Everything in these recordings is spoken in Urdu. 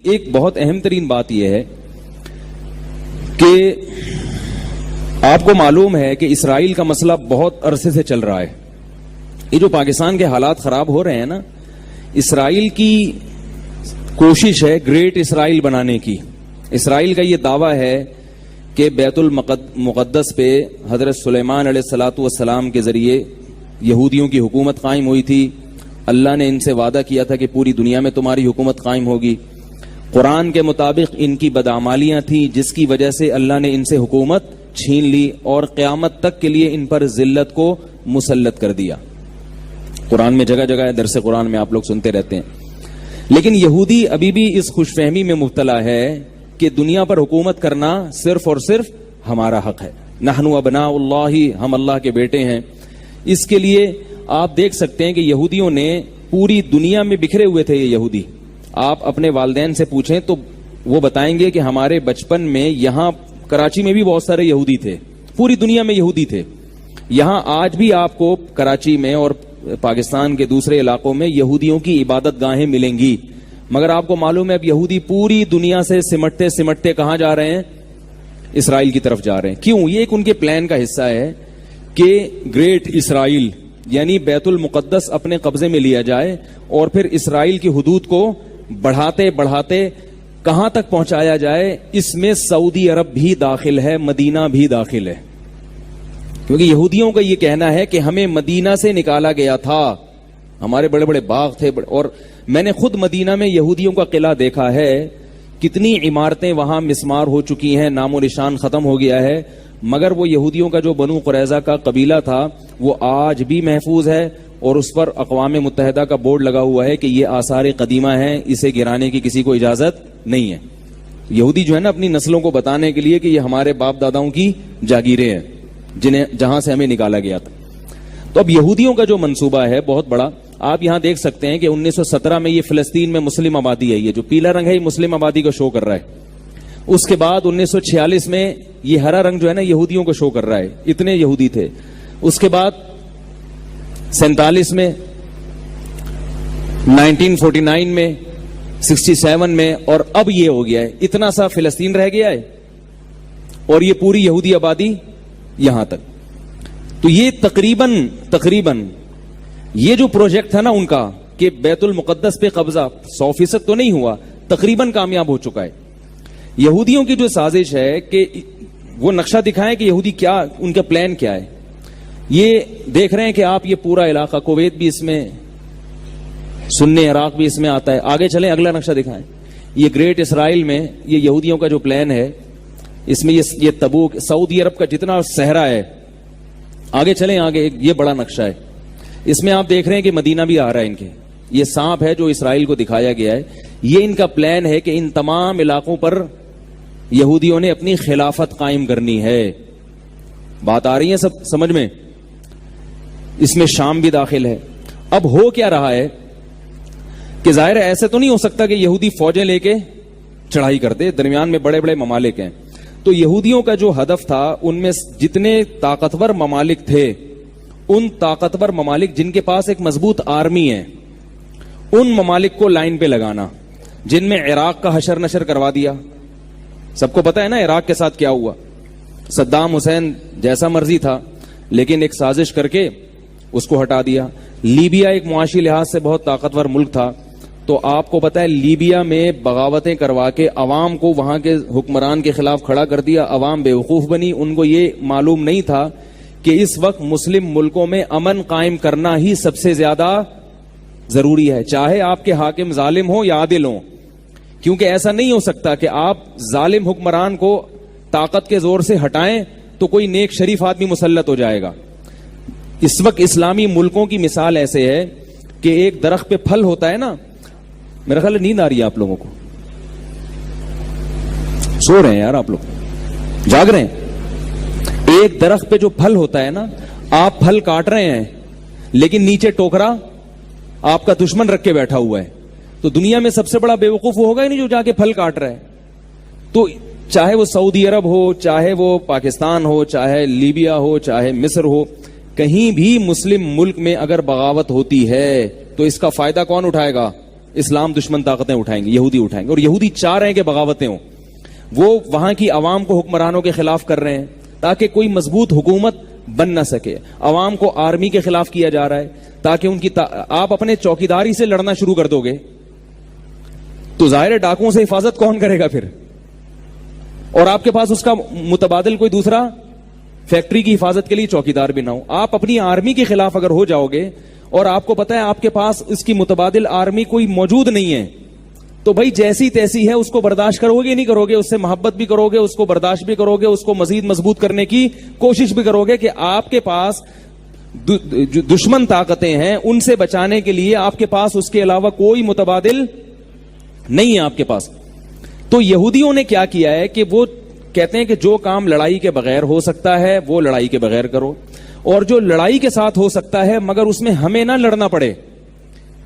ایک بہت اہم ترین بات یہ ہے کہ آپ کو معلوم ہے کہ اسرائیل کا مسئلہ بہت عرصے سے چل رہا ہے. یہ جو پاکستان کے حالات خراب ہو رہے ہیں نا، اسرائیل کی کوشش ہے گریٹ اسرائیل بنانے کی. اسرائیل کا یہ دعویٰ ہے کہ بیت المقدس پہ حضرت سلیمان علیہ الصلوۃ والسلام کے ذریعے یہودیوں کی حکومت قائم ہوئی تھی. اللہ نے ان سے وعدہ کیا تھا کہ پوری دنیا میں تمہاری حکومت قائم ہوگی. قرآن کے مطابق ان کی بدعمالیاں تھیں جس کی وجہ سے اللہ نے ان سے حکومت چھین لی اور قیامت تک کے لیے ان پر ذلت کو مسلط کر دیا. قرآن میں جگہ جگہ درس قرآن میں آپ لوگ سنتے رہتے ہیں. لیکن یہودی ابھی بھی اس خوش فہمی میں مبتلا ہے کہ دنیا پر حکومت کرنا صرف اور صرف ہمارا حق ہے. نحن ابناء اللہ، ہم اللہ کے بیٹے ہیں. اس کے لیے آپ دیکھ سکتے ہیں کہ یہودیوں نے پوری دنیا میں بکھرے ہوئے تھے. یہ یہودی آپ اپنے والدین سے پوچھیں تو وہ بتائیں گے کہ ہمارے بچپن میں یہاں کراچی میں بھی بہت سارے یہودی تھے، پوری دنیا میں یہودی تھے. یہاں آج بھی آپ کو کراچی میں اور پاکستان کے دوسرے علاقوں میں یہودیوں کی عبادت گاہیں ملیں گی. مگر آپ کو معلوم ہے اب یہودی پوری دنیا سے سمٹتے سمٹتے کہاں جا رہے ہیں؟ اسرائیل کی طرف جا رہے ہیں. کیوں؟ یہ ایک ان کے پلان کا حصہ ہے کہ گریٹ اسرائیل یعنی بیت المقدس اپنے قبضے میں لیا جائے اور پھر اسرائیل کی حدود کو بڑھاتے بڑھاتے کہاں تک پہنچایا جائے. اس میں سعودی عرب بھی داخل ہے، مدینہ بھی داخل ہے. کیونکہ یہودیوں کا یہ کہنا ہے کہ ہمیں مدینہ سے نکالا گیا تھا، ہمارے بڑے بڑے باغ تھے، اور میں نے خود مدینہ میں یہودیوں کا قلعہ دیکھا ہے. کتنی عمارتیں وہاں مسمار ہو چکی ہیں، نام و نشان ختم ہو گیا ہے. مگر وہ یہودیوں کا جو بنو قریظہ کا قبیلہ تھا وہ آج بھی محفوظ ہے اور اس پر اقوام متحدہ کا بورڈ لگا ہوا ہے کہ یہ آثار قدیمہ ہیں، اسے گرانے کی کسی کو اجازت نہیں ہے. یہودی جو ہے نا اپنی نسلوں کو بتانے کے لیے کہ یہ ہمارے باپ داداؤں کی جاگیریں ہیں جہاں سے ہمیں نکالا گیا تھا. تو اب یہودیوں کا جو منصوبہ ہے بہت بڑا. آپ یہاں دیکھ سکتے ہیں کہ 1917 میں یہ فلسطین میں مسلم آبادی ہے. یہ جو پیلا رنگ ہے یہ مسلم آبادی کو شو کر رہا ہے. اس کے بعد 1946 میں یہ ہرا رنگ جو ہے نا یہودیوں کو شو کر رہا ہے. اتنے یہودی تھے. اس کے بعد 47 میں، 1949 میں، 67 میں، اور اب یہ ہو گیا ہے. اتنا سا فلسطین رہ گیا ہے اور یہ پوری یہودی آبادی یہاں تک. تو یہ تقریباً یہ جو پروجیکٹ تھا نا ان کا کہ بیت المقدس پہ قبضہ 100% تو نہیں ہوا، تقریباً کامیاب ہو چکا ہے. یہودیوں کی جو سازش ہے کہ وہ نقشہ دکھائیں کہ یہودی کیا، ان کا پلان کیا ہے. یہ دیکھ رہے ہیں کہ آپ یہ پورا علاقہ، کویت بھی اس میں، سنی عراق بھی اس میں آتا ہے. آگے چلیں، اگلا نقشہ دکھائیں. یہ گریٹ اسرائیل میں یہ یہودیوں کا جو پلان ہے، اس میں یہ تبوک، سعودی عرب کا جتنا صحرا ہے. آگے چلیں، آگے یہ بڑا نقشہ ہے. اس میں آپ دیکھ رہے ہیں کہ مدینہ بھی آ رہا ہے. ان کے یہ سانپ ہے جو اسرائیل کو دکھایا گیا ہے. یہ ان کا پلان ہے کہ ان تمام علاقوں پر یہودیوں نے اپنی خلافت قائم کرنی ہے. بات آ رہی ہے سب سمجھ میں؟ اس میں شام بھی داخل ہے. اب ہو کیا رہا ہے کہ ظاہر ہے ایسے تو نہیں ہو سکتا کہ یہودی فوجیں لے کے چڑھائی کرتے، درمیان میں بڑے بڑے ممالک ہیں. تو یہودیوں کا جو ہدف تھا ان میں جتنے طاقتور ممالک تھے، ان طاقتور ممالک جن کے پاس ایک مضبوط آرمی ہے، ان ممالک کو لائن پہ لگانا. جن میں عراق کا حشر نشر کروا دیا. سب کو پتا ہے نا عراق کے ساتھ کیا ہوا. صدام حسین جیسا مرضی تھا لیکن ایک سازش کر کے اس کو ہٹا دیا. لیبیا ایک معاشی لحاظ سے بہت طاقتور ملک تھا، تو آپ کو پتا ہے لیبیا میں بغاوتیں کروا کے عوام کو وہاں کے حکمران کے خلاف کھڑا کر دیا. عوام بیوقوف بنی. ان کو یہ معلوم نہیں تھا کہ اس وقت مسلم ملکوں میں امن قائم کرنا ہی سب سے زیادہ ضروری ہے، چاہے آپ کے حاکم ظالم ہوں یا عادل ہوں. کیونکہ ایسا نہیں ہو سکتا کہ آپ ظالم حکمران کو طاقت کے زور سے ہٹائیں تو کوئی نیک شریف آدمی مسلط ہو جائے گا. اس وقت اسلامی ملکوں کی مثال ایسے ہے کہ ایک درخت پہ پھل ہوتا ہے نا، میرا خیال ہے نیند آ رہی ہے آپ لوگوں کو، سو رہے ہیں یار آپ لوگ، جاگ رہے ہیں. ایک درخت پہ جو پھل ہوتا ہے نا، آپ پھل کاٹ رہے ہیں لیکن نیچے ٹوکرا آپ کا دشمن رکھ کے بیٹھا ہوا ہے. تو دنیا میں سب سے بڑا بیوقوف وہ ہوگا ہی نہیں جو جا کے پھل کاٹ رہا ہے. تو چاہے وہ سعودی عرب ہو، چاہے وہ پاکستان ہو، چاہے لیبیا ہو، چاہے مصر ہو، کہیں بھی مسلم ملک میں اگر بغاوت ہوتی ہے تو اس کا فائدہ کون اٹھائے گا؟ اسلام دشمن طاقتیں اٹھائیں گے, یہودی اٹھائیں گے, اور یہودی چاہ رہے ہیں کہ بغاوتیں ہوں. وہ وہاں کی عوام کو حکمرانوں کے خلاف کر رہے ہیں تاکہ کوئی مضبوط حکومت بن نہ سکے. عوام کو آرمی کے خلاف کیا جا رہا ہے تاکہ ان کی آپ اپنے چوکیداری سے لڑنا شروع کر دو گے تو ظاہر ڈاکوؤں سے حفاظت کون کرے گا پھر, اور آپ کے پاس اس کا متبادل کوئی دوسرا فیکٹری کی حفاظت کے لیے چوکیدار بھی نہ ہو. آپ اپنی آرمی کے خلاف اگر ہو جاؤ گے اور آپ کو پتا ہے آپ کے پاس اس کی متبادل آرمی کوئی موجود نہیں ہے تو بھائی جیسی تیسی ہے اس کو برداشت کرو گے نہیں کرو گے, اس سے محبت بھی کرو گے, اس کو برداشت بھی کرو گے, اس کو مزید مضبوط کرنے کی کوشش بھی کرو گے کہ آپ کے پاس جو دشمن طاقتیں ہیں ان سے بچانے کے لیے آپ کے پاس اس کے علاوہ کوئی متبادل نہیں ہے آپ کے پاس. تو یہودیوں نے کیا کیا ہے کہ وہ کہتے ہیں کہ جو کام لڑائی کے بغیر ہو سکتا ہے وہ لڑائی کے بغیر کرو, اور جو لڑائی کے ساتھ ہو سکتا ہے مگر اس میں ہمیں نہ لڑنا پڑے,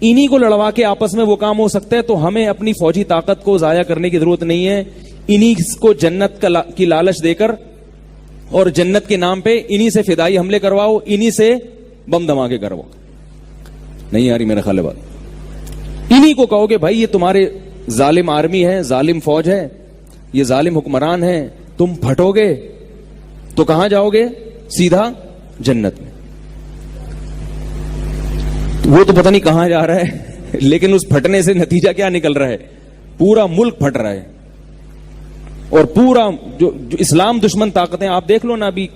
انہی کو لڑوا کے آپس میں وہ کام ہو سکتا ہے, تو ہمیں اپنی فوجی طاقت کو ضائع کرنے کی ضرورت نہیں ہے. انہی کو جنت کی لالچ دے کر اور جنت کے نام پہ انہی سے فدائی حملے کرواؤ, انہی سے بم دھماکے کرواؤ. نہیں آ رہی میرا خیال ہے بات. انہی کو کہو کہ بھائی یہ تمہارے ظالم آرمی ہے, ظالم فوج ہے, یہ ظالم حکمران ہے, تم پھٹو گے تو کہاں جاؤ گے؟ سیدھا جنت میں. وہ تو پتہ نہیں کہاں جا رہا ہے لیکن اس پھٹنے سے نتیجہ کیا نکل رہا ہے؟ پورا ملک پھٹ رہا ہے. اور پورا جو اسلام دشمن طاقتیں آپ دیکھ لو نا, ابھی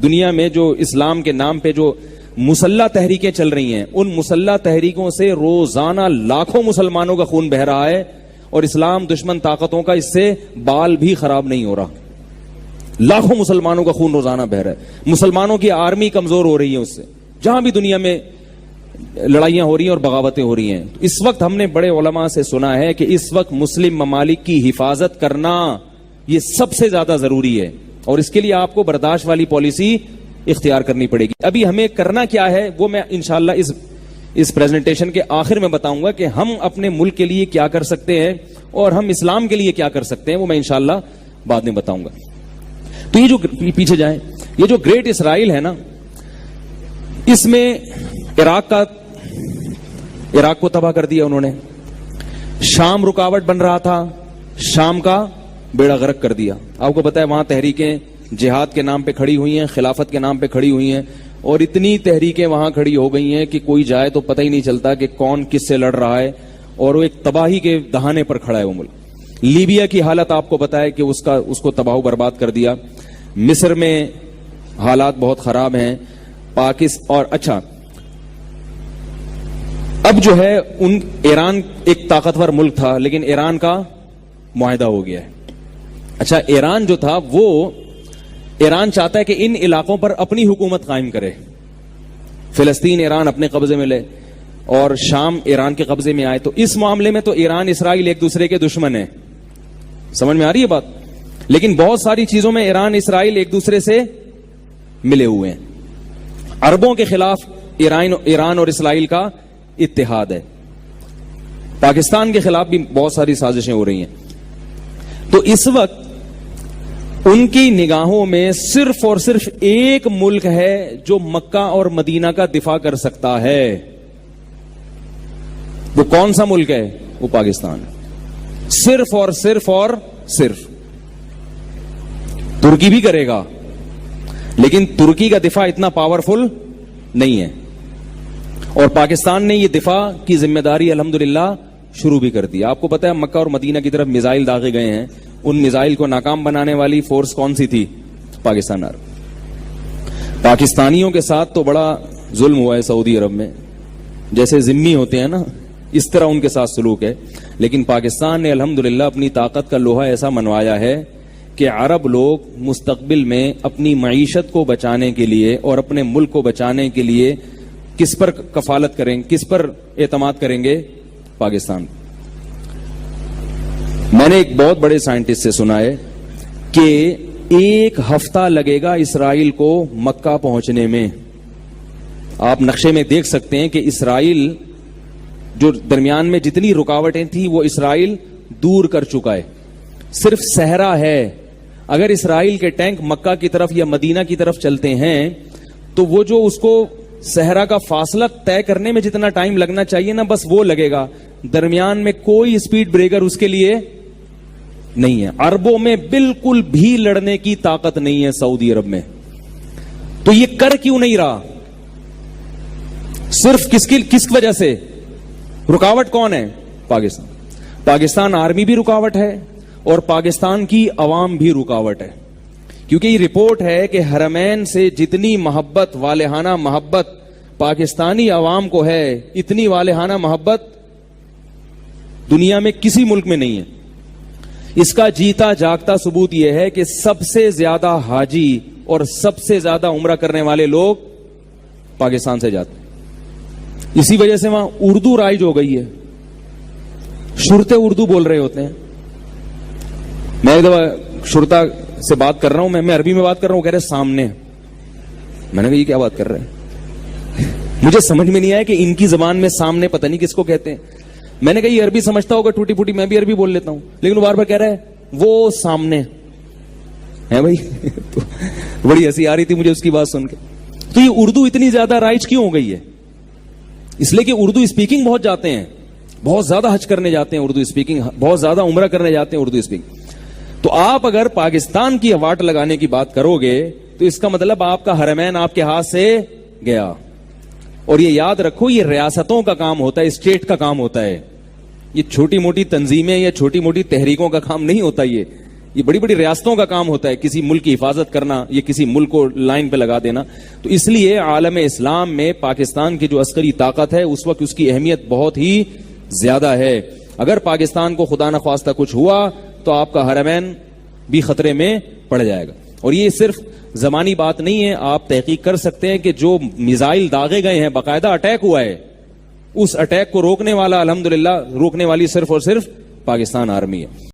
دنیا میں جو اسلام کے نام پہ جو مسلح تحریکیں چل رہی ہیں, ان مسلح تحریکوں سے روزانہ لاکھوں مسلمانوں کا خون بہ رہا ہے, اور اسلام دشمن طاقتوں کا اس سے بال بھی خراب نہیں ہو رہا. لاکھوں مسلمانوں کا خون روزانہ بہ رہا ہے. مسلمانوں کی آرمی کمزور ہو رہی ہے اس سے, جہاں بھی دنیا میں لڑائیاں ہو رہی ہیں اور بغاوتیں ہو رہی ہیں. اس وقت ہم نے بڑے علماء سے سنا ہے کہ اس وقت مسلم ممالک کی حفاظت کرنا یہ سب سے زیادہ ضروری ہے, اور اس کے لیے آپ کو برداشت والی پالیسی اختیار کرنی پڑے گی. ابھی ہمیں کرنا کیا ہے وہ میں انشاءاللہ اس پریزنٹیشن کے آخر میں بتاؤں گا کہ ہم اپنے ملک کے لیے کیا کر سکتے ہیں اور ہم اسلام کے لیے کیا کر سکتے ہیں, وہ میں انشاءاللہ بعد میں بتاؤں گا. تو یہ جو پیچھے جائیں, یہ جو گریٹ اسرائیل ہے نا, اس میں عراق کو تباہ کر دیا انہوں نے. شام رکاوٹ بن رہا تھا, شام کا بیڑا غرق کر دیا. آپ کو پتا ہے وہاں تحریکیں جہاد کے نام پہ کھڑی ہوئی ہیں, خلافت کے نام پہ کھڑی ہوئی ہیں, اور اتنی تحریکیں وہاں کھڑی ہو گئی ہیں کہ کوئی جائے تو پتہ ہی نہیں چلتا کہ کون کس سے لڑ رہا ہے, اور وہ ایک تباہی کے دہانے پر کھڑا ہے وہ ملک. لیبیا کی حالت آپ کو پتا ہے کہ اس کو تباہ و برباد کر دیا. مصر میں حالات بہت خراب ہیں. اور اچھا اب جو ہے ایران ایک طاقتور ملک تھا لیکن ایران کا معاہدہ ہو گیا ہے. اچھا ایران جو تھا وہ ایران چاہتا ہے کہ ان علاقوں پر اپنی حکومت قائم کرے. فلسطین ایران اپنے قبضے میں لے اور شام ایران کے قبضے میں آئے. تو اس معاملے میں تو ایران اسرائیل ایک دوسرے کے دشمن ہیں. سمجھ میں آ رہی ہے بات؟ لیکن بہت ساری چیزوں میں ایران اسرائیل ایک دوسرے سے ملے ہوئے ہیں. عربوں کے خلاف ایران اور اسرائیل کا اتحاد ہے. پاکستان کے خلاف بھی بہت ساری سازشیں ہو رہی ہیں. تو اس وقت ان کی نگاہوں میں صرف اور صرف ایک ملک ہے جو مکہ اور مدینہ کا دفاع کر سکتا ہے. وہ کون سا ملک ہے؟ وہ پاکستان. صرف اور صرف ترکی بھی کرے گا لیکن ترکی کا دفاع اتنا پاورفل نہیں ہے, اور پاکستان نے یہ دفاع کی ذمہ داری الحمدللہ شروع بھی کر دی. آپ کو پتا ہے مکہ اور مدینہ کی طرف میزائل داغے گئے ہیں. ان میزائل کو ناکام بنانے والی فورس کون سی تھی؟ پاکستان. پاکستانیوں کے ساتھ تو بڑا ظلم ہوا ہے سعودی عرب میں, جیسے ذمہ ہوتے ہیں نا اس طرح ان کے ساتھ سلوک ہے. لیکن پاکستان نے الحمدللہ اپنی طاقت کا لوہا ایسا منوایا ہے کہ عرب لوگ مستقبل میں اپنی معیشت کو بچانے کے لیے اور اپنے ملک کو بچانے کے لیے کس پر کفالت کریں, کس پر اعتماد کریں گے؟ پاکستان. میں نے ایک بہت بڑے سائنٹسٹ سے سنا ہے کہ 1 ہفتہ لگے گا اسرائیل کو مکہ پہنچنے میں. آپ نقشے میں دیکھ سکتے ہیں کہ اسرائیل جو درمیان میں جتنی رکاوٹیں تھیں وہ اسرائیل دور کر چکا ہے. صرف صحرا ہے. اگر اسرائیل کے ٹینک مکہ کی طرف یا مدینہ کی طرف چلتے ہیں تو وہ جو اس کو صحرا کا فاصلہ طے کرنے میں جتنا ٹائم لگنا چاہیے نا بس وہ لگے گا, درمیان میں کوئی اسپیڈ بریکر اس کے لیے نہیں ہے. عربوں میں بالکل بھی لڑنے کی طاقت نہیں ہے سعودی عرب میں. تو یہ کر کیوں نہیں رہا؟ صرف کس وجہ سے؟ رکاوٹ کون ہے؟ پاکستان. پاکستان آرمی بھی رکاوٹ ہے اور پاکستان کی عوام بھی رکاوٹ ہے, کیونکہ یہ رپورٹ ہے کہ حرمین سے جتنی محبت, والہانہ محبت پاکستانی عوام کو ہے, اتنی والہانہ محبت دنیا میں کسی ملک میں نہیں ہے. اس کا جیتا جاگتا ثبوت یہ ہے کہ سب سے زیادہ حاجی اور سب سے زیادہ عمرہ کرنے والے لوگ پاکستان سے جاتے ہیں. اسی وجہ سے وہاں اردو رائج ہو گئی ہے, شرطے اردو بول رہے ہوتے ہیں. میں ایک دفعہ شرطا سے بات کر رہا ہوں, میں عربی میں بات کر رہا ہوں, کہہ رہے سامنے. میں نے کہا یہ کیا بات کر رہے ہیں؟ مجھے سمجھ میں نہیں آیا کہ ان کی زبان میں سامنے پتہ نہیں کس کو کہتے ہیں. میں نے کہا یہ عربی سمجھتا ہوگا ٹوٹی پھوٹی, میں بھی عربی بول لیتا ہوں, لیکن وہ بار بار کہہ رہا ہے وہ سامنے ہے بھائی. تو بڑی ہنسی آ رہی تھی مجھے اس کی بات سن کے. تو یہ اردو اتنی زیادہ رائج کیوں ہو گئی ہے؟ اس لیے کہ اردو اسپیکنگ بہت جاتے ہیں, بہت زیادہ حج کرنے جاتے ہیں اردو اسپیکنگ, بہت زیادہ عمرہ کرنے جاتے ہیں اردو اسپیکنگ. تو آپ اگر پاکستان کی واٹ لگانے کی بات کرو گے تو اس کا مطلب آپ کا حرمین آپ کے ہاتھ سے گیا. اور یہ یاد رکھو, یہ ریاستوں کا کام ہوتا ہے, اسٹیٹ کا کام ہوتا ہے. یہ چھوٹی موٹی تنظیمیں یا چھوٹی موٹی تحریکوں کا کام نہیں ہوتا. یہ بڑی بڑی ریاستوں کا کام ہوتا ہے, کسی ملک کی حفاظت کرنا یا کسی ملک کو لائن پہ لگا دینا. تو اس لیے عالم اسلام میں پاکستان کی جو عسکری طاقت ہے اس وقت اس کی اہمیت بہت ہی زیادہ ہے. اگر پاکستان کو خدا نخواستہ کچھ ہوا تو آپ کا حرمین بھی خطرے میں پڑ جائے گا. اور یہ صرف زمانی بات نہیں ہے, آپ تحقیق کر سکتے ہیں کہ جو میزائل داغے گئے ہیں, باقاعدہ اٹیک ہوا ہے, اس اٹیک کو روکنے والا الحمدللہ روکنے والی صرف اور صرف پاکستان آرمی ہے.